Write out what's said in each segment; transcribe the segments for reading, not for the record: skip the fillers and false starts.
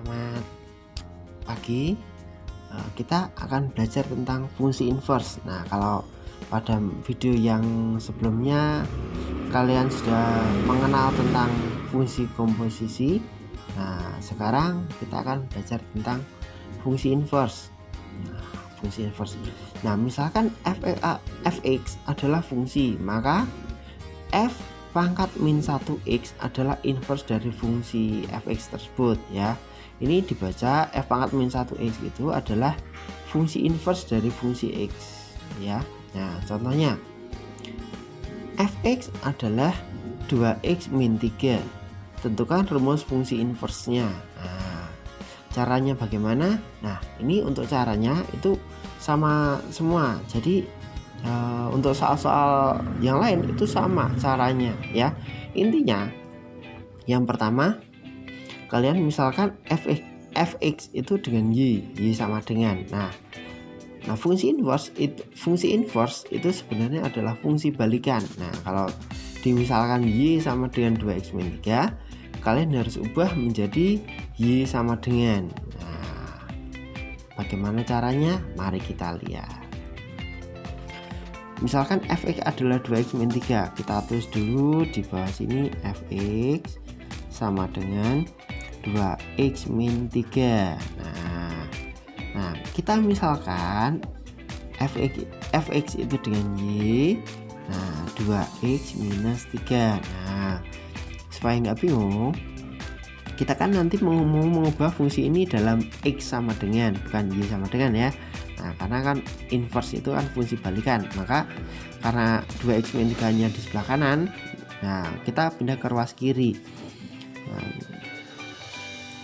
Selamat pagi. Kita akan belajar tentang fungsi inverse. Nah, kalau pada video yang sebelumnya kalian sudah mengenal tentang fungsi komposisi. Nah, sekarang kita akan belajar tentang fungsi inverse. Nah, misalkan fx adalah fungsi, maka f pangkat min 1x adalah inverse dari fungsi fx tersebut ya. Ini dibaca f pangkat min 1x itu adalah fungsi inverse dari fungsi x ya. Nah, contohnya fx adalah 2x min 3. Tentukan rumus fungsi inverse-nya. Nah, caranya bagaimana? Nah, ini untuk caranya itu sama semua. Jadi untuk soal-soal yang lain itu sama caranya ya. Intinya yang pertama, kalian misalkan fx itu dengan y sama dengan. Nah, fungsi inverse itu sebenarnya adalah fungsi balikan. Nah, kalau dimisalkan y sama dengan 2x min 3, kalian harus ubah menjadi y sama dengan. Nah, bagaimana caranya? Mari kita lihat. Misalkan fx adalah 2x min 3, kita tulis dulu di bawah sini fx sama dengan 2x min 3. Nah, kita misalkan fx itu dengan y. Nah, 2x minus 3. Nah, supaya nggak bingung, kita kan nanti mau mengubah fungsi ini dalam x sama dengan, bukan y sama dengan ya. Nah, karena kan inverse itu kan fungsi balikan, maka karena 2x min 3 nya di sebelah kanan, nah kita pindah ke ruas kiri. Nah,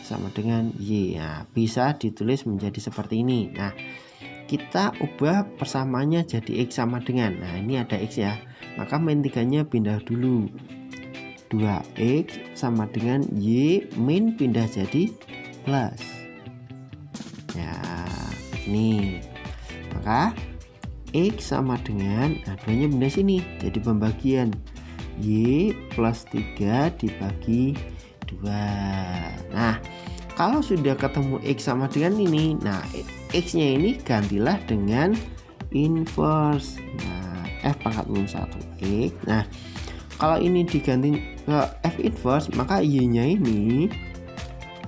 sama dengan y. Nah, bisa ditulis menjadi seperti ini. Nah, kita ubah persamaannya jadi x sama dengan. Nah, ini ada x ya, maka min 3 nya pindah dulu. 2x sama dengan y min pindah jadi plus ya, ini. Maka x sama dengan, nah 2 nya pindah sini jadi pembagian y plus 3 dibagi 2. Nah, kalau sudah ketemu x sama dengan ini, nah x nya ini gantilah dengan inverse. Nah, f pangkat min 1x. Nah, kalau ini diganti ke f inverse, maka y nya ini,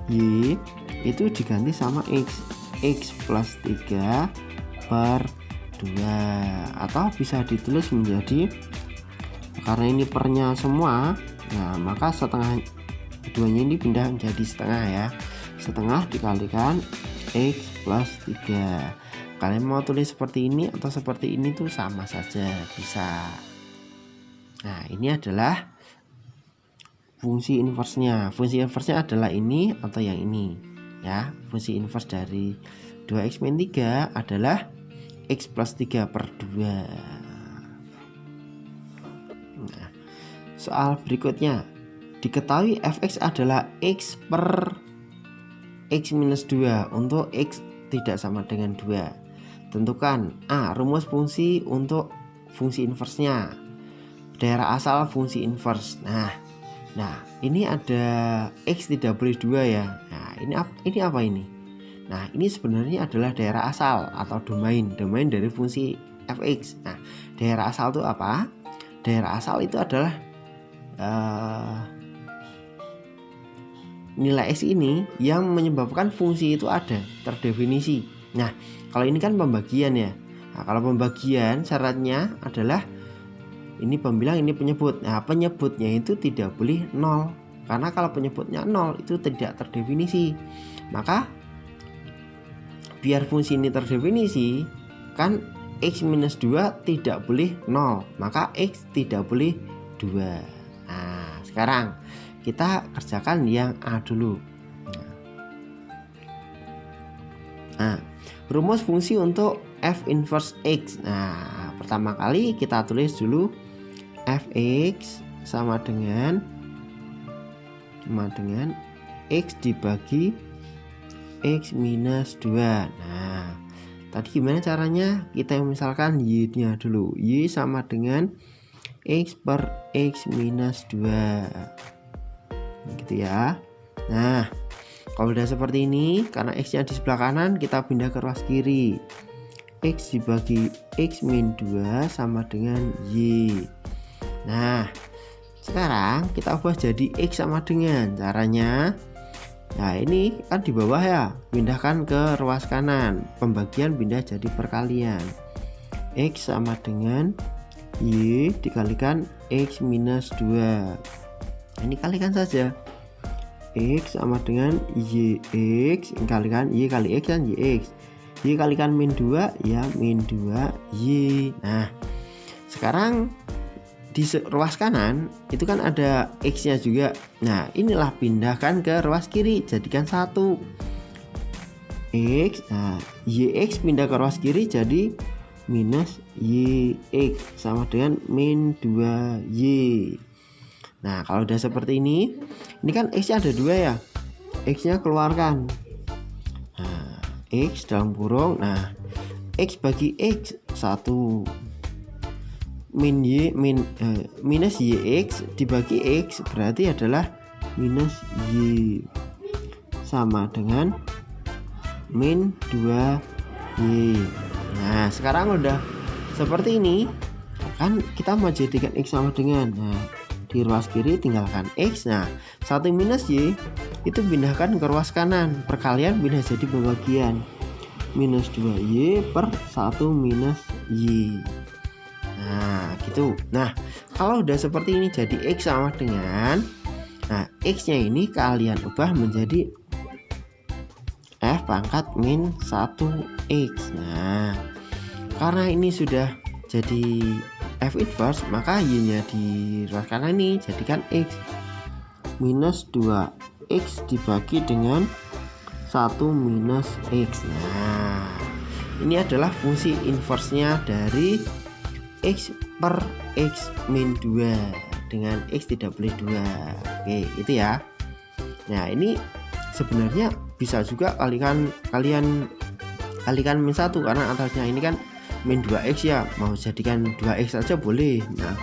y itu diganti sama x plus 3 per 2, atau bisa ditulis menjadi, karena ini pernya semua, nah maka setengah keduanya ini pindah menjadi setengah ya. Setengah dikalikan x plus 3. Kalian mau tulis seperti ini atau seperti ini tuh sama saja, bisa. Nah, ini adalah fungsi inverse-nya. Fungsi inverse-nya adalah ini atau yang ini ya. Fungsi inverse dari 2x min 3 adalah x plus 3 per 2. Nah, soal berikutnya, diketahui fx adalah x per x minus 2 untuk x tidak sama dengan 2. Tentukan A. Rumus fungsi untuk fungsi inverse-nya. Daerah asal fungsi inverse. Nah, ini ada x tidak boleh 2 ya. Nah, ini apa ini? Nah, ini sebenarnya adalah daerah asal atau domain dari fungsi fx. Nah, daerah asal itu apa? Daerah asal itu adalah nilai x ini yang menyebabkan fungsi itu ada, terdefinisi. Nah, kalau ini kan pembagian ya. Nah, kalau pembagian syaratnya adalah ini pembilang, ini penyebut. Nah, penyebutnya itu tidak boleh 0. Karena kalau penyebutnya 0 itu tidak terdefinisi. Maka biar fungsi ini terdefinisi, kan x minus 2 tidak boleh 0. Maka x tidak boleh 2. Nah, sekarang kita kerjakan yang A dulu. Nah, rumus fungsi untuk f inverse x. Nah, pertama kali kita tulis dulu fx sama dengan x dibagi x minus 2. Nah, tadi gimana caranya? Kita misalkan y nya dulu. Y sama dengan x per x minus 2 gitu ya. Nah, Kalau udah seperti ini, karena X-nya di sebelah kanan, kita pindah ke ruas kiri. X dibagi X min 2 sama dengan Y. Nah, sekarang kita ubah jadi X sama dengan caranya. Nah, ini kan di bawah ya, pindahkan ke ruas kanan. Pembagian pindah jadi perkalian. X sama dengan Y dikalikan X minus 2. Ini kalikan saja. X sama dengan YX kalikan Y kali X dan YX. Y kalikan min 2 ya min 2Y. Nah, sekarang di ruas kanan itu kan ada X nya juga. Nah, inilah pindahkan ke ruas kiri, jadikan 1 X. Nah, YX pindah ke ruas kiri jadi minus YX sama dengan min 2Y. Nah, kalau udah seperti ini kan X nya ada 2 ya, X nya keluarkan. Nah, X dalam kurung, nah X bagi X 1 min Y minus YX dibagi X berarti adalah minus Y sama dengan min 2Y. Nah, sekarang udah seperti ini kan, kita mau jadikan X sama dengan, nah di ruas kiri tinggalkan X. Nah, 1 minus Y itu pindahkan ke ruas kanan, perkalian pindah jadi pembagian, minus 2Y per 1 minus Y. Nah, gitu. Nah, kalau udah seperti ini jadi X sama dengan, nah X nya ini kalian ubah menjadi F pangkat min 1X. Nah, karena ini sudah jadi F inverse, maka Y nya di ruas kanan ini jadikan X minus 2X dibagi dengan 1 minus X. Nah, ini adalah fungsi inverse nya dari X per X min 2 dengan X tidak boleh 2. Oke, itu ya. Nah, ini sebenarnya bisa juga kalian kalikan min 1, karena atasnya ini kan min 2X ya, mau jadikan 2X saja boleh. Nah,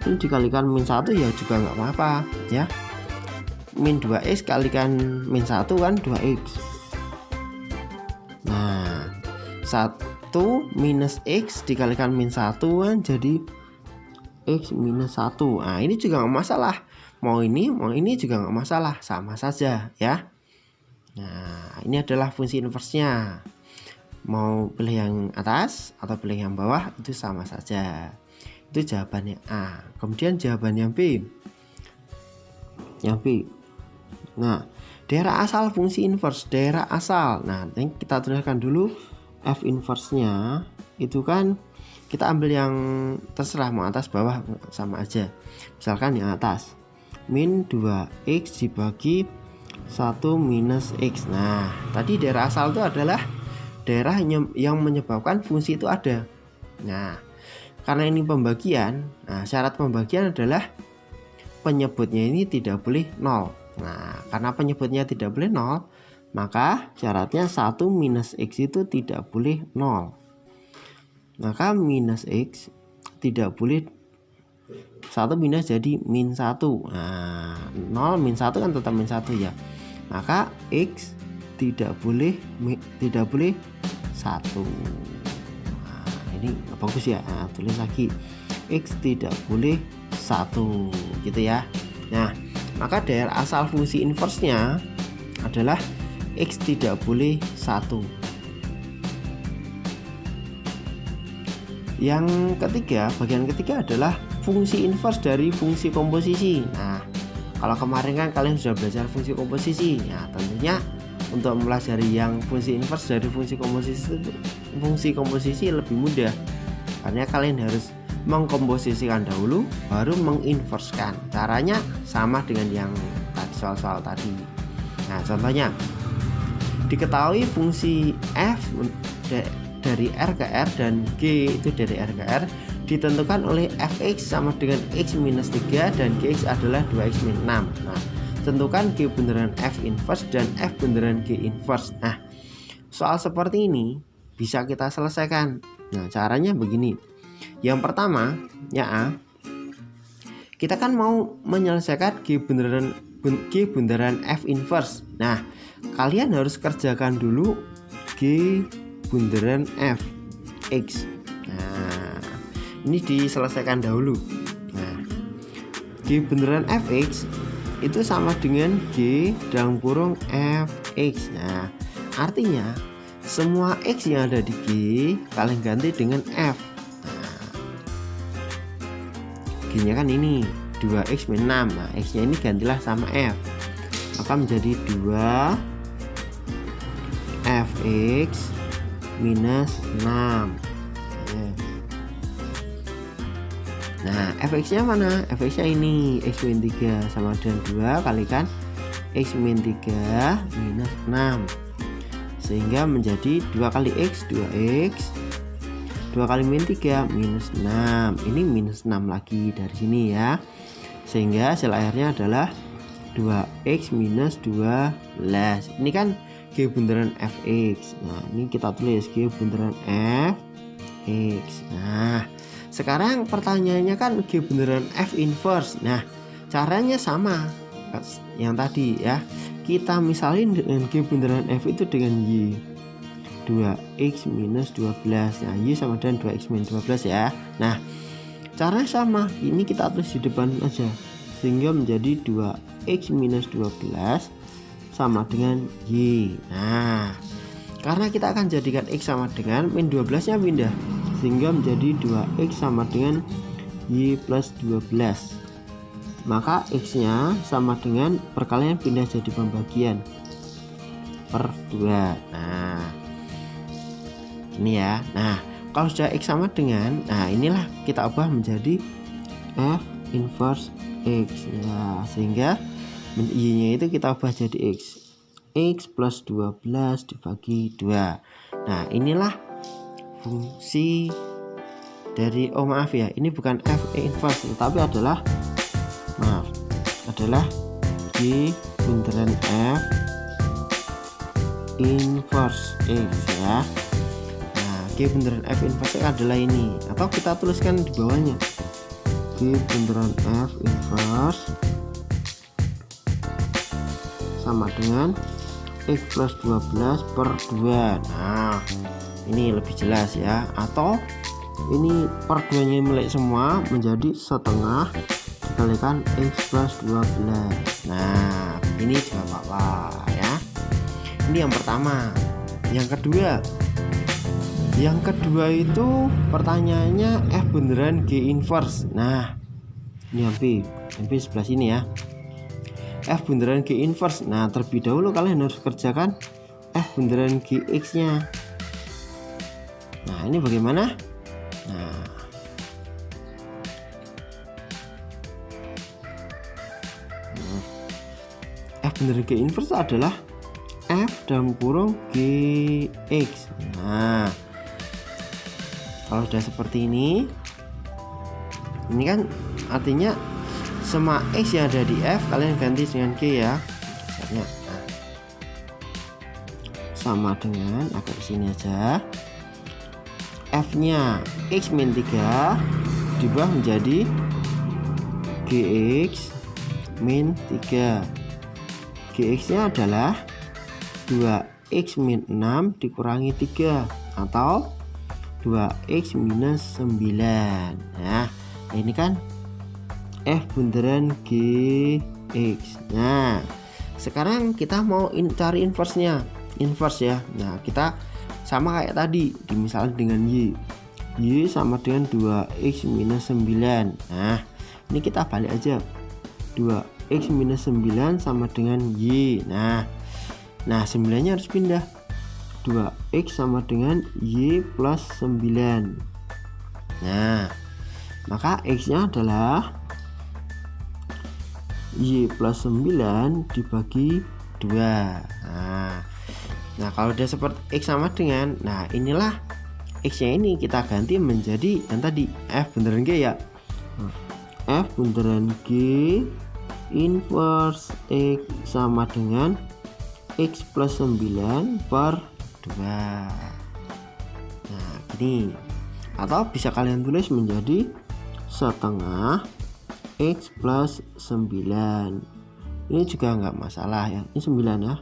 ini dikalikan min 1 ya juga nggak apa-apa ya. Min 2X kalikan min 1 kan 2X. Nah, 1 minus X dikalikan min 1 kan jadi X minus 1. Nah, ini juga nggak masalah, mau ini juga nggak masalah, sama saja ya. Nah, ini adalah fungsi inverse nya, mau pilih yang atas atau pilih yang bawah itu sama saja. Itu jawabannya A. Kemudian jawabannya B. Yang B. Nah, daerah asal fungsi inverse, daerah asal. Nah, ini kita tuliskan dulu F inverse-nya. Itu kan kita ambil yang terserah, mau atas bawah sama aja. Misalkan yang atas, min 2X dibagi 1 minus X. Nah, tadi daerah asal itu adalah daerah yang menyebabkan fungsi itu ada. Nah, karena ini pembagian, nah syarat pembagian adalah penyebutnya ini tidak boleh 0. Nah, karena penyebutnya tidak boleh 0, maka syaratnya 1 minus X itu tidak boleh 0. Maka minus X tidak boleh 1 minus jadi min 1. Nah, 0 min 1 kan tetap min 1 ya. Maka X tidak boleh 1. Nah, ini bagus ya. Nah, tulis lagi X tidak boleh 1 gitu ya. Nah, maka daerah asal fungsi inverse-nya adalah X tidak boleh 1. Yang ketiga, bagian ketiga adalah fungsi inverse dari fungsi komposisi. Nah, kalau kemarin kan kalian sudah belajar fungsi komposisi. Nah, tentunya untuk mempelajari yang fungsi inverse dari fungsi komposisi lebih mudah, karena kalian harus mengkomposisikan dahulu baru menginverskan. Caranya sama dengan yang soal-soal tadi. Nah, contohnya diketahui fungsi f dari R ke R dan G itu dari R ke R ditentukan oleh fx sama dengan x minus 3 dan gx adalah 2x min 6. Nah, tentukan G beneran F inverse dan F beneran G inverse. Nah, soal seperti ini bisa kita selesaikan. Nah, caranya begini. Yang pertama, ya A, kita kan mau menyelesaikan G bundaran F inverse. Nah, kalian harus kerjakan dulu G bundaran F X. Nah, ini diselesaikan dahulu. Nah, G bundaran Fx itu sama dengan G dalam kurung Fx. Nah, artinya semua X yang ada di G kalian ganti dengan F. G nya kan ini 2x min 6. Nah, X nya ini gantilah sama F, maka menjadi 2 Fx minus 6. Nah, Fx nya mana? Fx nya ini x min 3 sama dengan 2 kalikan x min 3 minus 6, sehingga menjadi 2 kali x 2x, 2 kali min 3 minus 6. Ini minus 6 lagi dari sini ya, sehingga hasil akhirnya adalah 2x minus 12. Ini kan G bundaran Fx. Nah, ini kita tulis G bundaran Fx. Nah, sekarang pertanyaannya kan G bundaran F inverse. Nah, caranya sama yang tadi ya. Kita misalin dengan G bundaran F itu dengan Y 2x minus 12. Nah, Y sama dengan 2x minus 12 ya. Nah, caranya sama. Ini kita tulis di depan aja, sehingga menjadi 2x minus 12 sama dengan Y. Nah, karena kita akan jadikan X sama dengan min 12 nya pindah, sehingga menjadi 2x sama dengan Y plus 12. Maka X nya sama dengan perkalian pindah jadi pembagian per 2. Nah, ini ya. Nah, kalau sudah X sama dengan, nah inilah kita ubah menjadi F inverse X ya, sehingga Y nya itu kita ubah jadi X plus 12 dibagi 2. Nah, inilah fungsi dari, oh maaf ya, ini bukan F inverse tetapi adalah G bundaran F inverse X ya. Nah, G bundaran F inverse X adalah ini, atau kita tuliskan di bawahnya G bundaran F inverse sama dengan X plus 12 per 2. Nah, ini lebih jelas ya. Atau ini per 2 nya milik semua menjadi setengah dikalikan X plus 12. Nah, ini juga apa ya. Ini yang pertama. Yang kedua itu pertanyaannya F bundaran G inverse. Nah, ini hampir sebelah sini ya. F bundaran G inverse. Nah, terlebih dahulu kalian harus kerjakan F bundaran Gx nya. Nah, ini bagaimana? Nah, F bundaran G inverse adalah F dalam kurung Gx. Nah, kalau sudah seperti ini kan artinya semua X yang ada di F kalian ganti dengan G ya. Nah, sama dengan agak sini aja, F nya X min 3 diubah menjadi Gx min 3. Gx nya adalah 2x min 6 dikurangi 3 atau 2x minus 9. Nah, ini kan F bundaran Gx. Nah, sekarang kita mau cari inverse-nya. Inverse ya. Nah, kita sama kayak tadi, misalnya dengan Y. Y sama dengan 2x minus 9. Nah, ini kita balik aja. 2x minus 9 sama dengan Y. Nah, 9-nya harus pindah. 2x sama dengan Y plus 9. Nah, maka X-nya adalah Y plus 9 dibagi 2. Nah, kalau udah seperti X sama dengan, nah inilah X-nya ini kita ganti menjadi yang tadi F bundaran G ya. F bundaran G inverse X sama dengan X plus 9 per 2. Nah, gini. Atau bisa kalian tulis menjadi setengah X plus 9. Ini juga nggak masalah ya, ini 9 ya.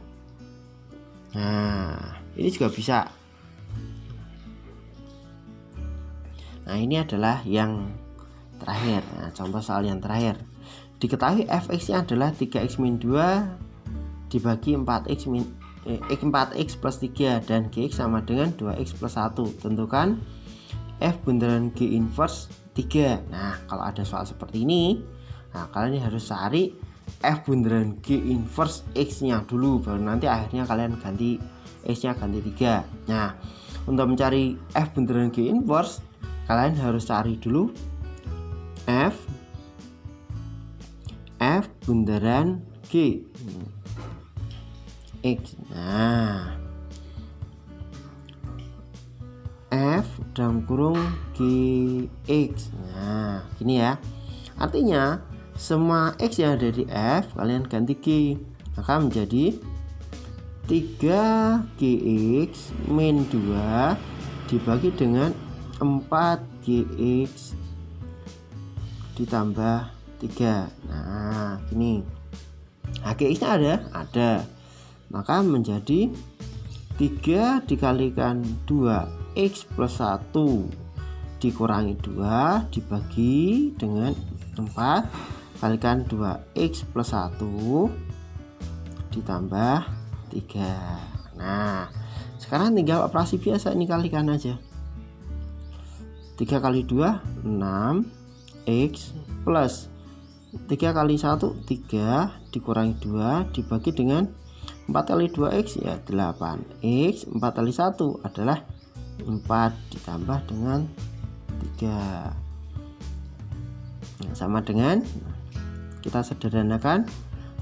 Nah ini juga bisa. Nah ini adalah yang terakhir. Nah, contoh soal yang terakhir. Diketahui fx nya adalah 3x min 2 dibagi 4x plus 3 dan gx sama dengan 2x plus 1. Tentukan f bundaran g inverse 3. Nah kalau ada soal seperti ini, nah kalian harus cari f bundaran g inverse x nya dulu, baru nanti akhirnya kalian ganti x nya ganti 3. Nah untuk mencari f bundaran g inverse, kalian harus cari dulu f bundaran g x. Nah f dalam kurung gx. Nah gini ya, artinya semua x yang ada di f kalian ganti g, maka menjadi 3gx min 2 dibagi dengan 4gx ditambah 3. Nah gini, gx nya ada, maka menjadi 3 dikalikan 2x plus 1 dikurangi 2 dibagi dengan 4 kalikan 2x plus 1 ditambah 3. Nah sekarang tinggal operasi biasa, ini kalikan aja. 3 kali 2 6x plus 3 kali 1 3 dikurangi 2 dibagi dengan 4 kali 2x ya 8x, 4 kali 1 adalah 4 ditambah dengan 3. Nah, sama dengan kita sederhanakan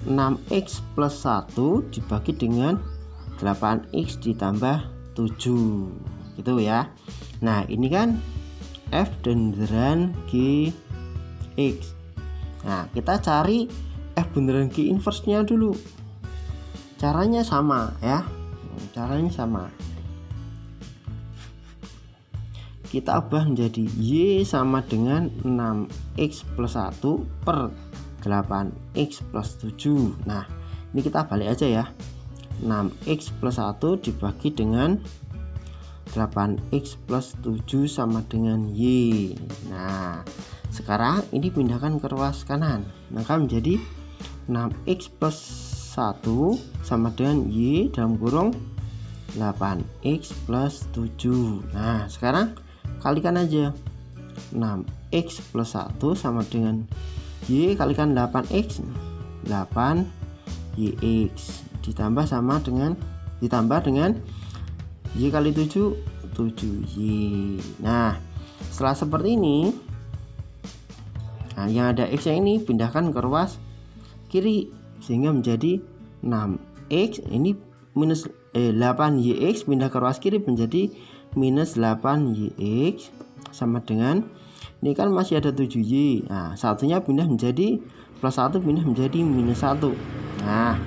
6x plus 1 dibagi dengan 8x ditambah 7 gitu ya. Nah ini kan f bundaran gx. Nah kita cari f bundaran g inverse nya dulu. Caranya sama ya, caranya sama. Kita ubah menjadi y sama dengan 6x plus 1 per 8x plus 7. Nah ini kita balik aja ya, 6x plus 1 dibagi dengan 8x plus 7 sama dengan y. Nah sekarang ini pindahkan ke ruas kanan, maka menjadi 6x plus 1 sama dengan y dalam kurung 8x plus 7. Nah sekarang kalikan aja, 6x plus 1 sama dengan y kalikan 8x 8yx ditambah dengan y kali 7 7y. Nah setelah seperti ini, nah yang ada x nya ini pindahkan ke ruas kiri sehingga menjadi 6x ini minus 8yx pindah ke ruas kiri menjadi minus 8yx sama dengan ini kan masih ada 7y. Nah satunya pindah menjadi plus 1 pindah menjadi minus 1. Nah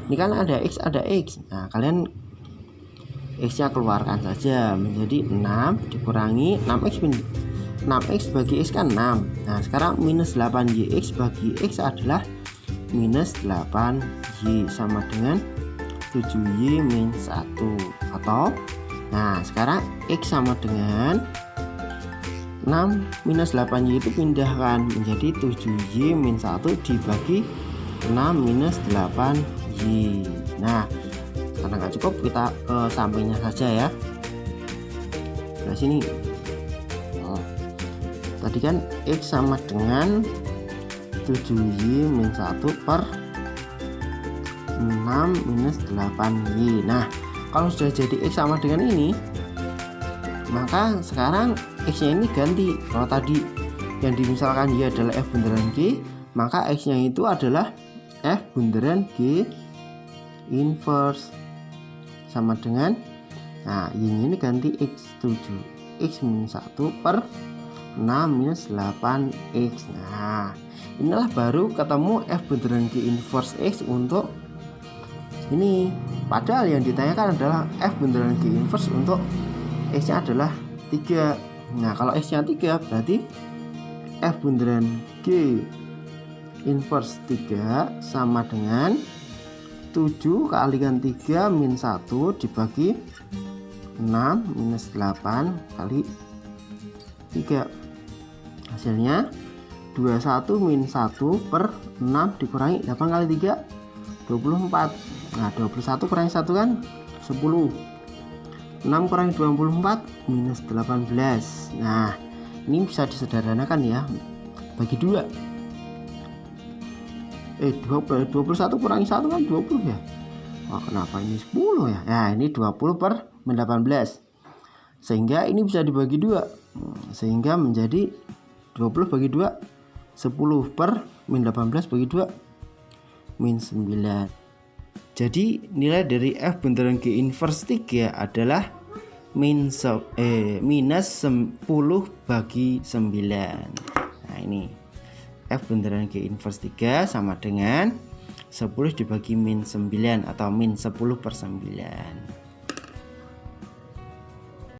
ini kan ada x ada x. Nah kalian x nya keluarkan saja menjadi 6 dikurangi 6x bagi x kan 6. Nah sekarang minus 8yx bagi x adalah minus 8y sama dengan 7y min 1. Atau nah sekarang x sama dengan 6 minus 8y itu pindahkan menjadi 7y min 1 dibagi 6 minus 8y. Nah karena nggak cukup kita ke sampingnya saja ya. Nah sini tadi kan x sama dengan 7y min 1 per 6 minus 8y. Nah kalau sudah jadi x sama dengan ini, maka sekarang x nya ini ganti. Kalau tadi yang dimisalkan y adalah f bundaran g, maka x nya itu adalah f bundaran g inverse sama dengan, nah y ini ganti x7 x minus 1 per 6 minus 8x. Nah inilah baru ketemu f bundaran g inverse x untuk ini. Padahal yang ditanyakan adalah f bundaran g inverse untuk x nya adalah 3. Nah kalau x nya 3 berarti f bundaran g inverse 3 sama dengan 7 kalikan 3 min 1 dibagi 6 minus 8 kali 3. Hasilnya 21 min 1 per 6 dikurangi 8 kali 3 24. Nah 21 kurangi 1 kan 10. 6 kurangi 24 minus 18. Nah ini bisa disederhanakan ya, bagi 2. 21 kurangi 1 kan 20 ya. Oh kenapa ini 10 ya? Nah ini 20 per min 18, sehingga ini bisa dibagi 2, sehingga menjadi 20 bagi 2 10 per min 18 bagi 2 min 9. Jadi nilai dari F buntaran G inverse 3 adalah minus 10 bagi 9. Nah ini F buntaran G inverse 3 sama dengan 10 dibagi min 9 atau min 10 per 9.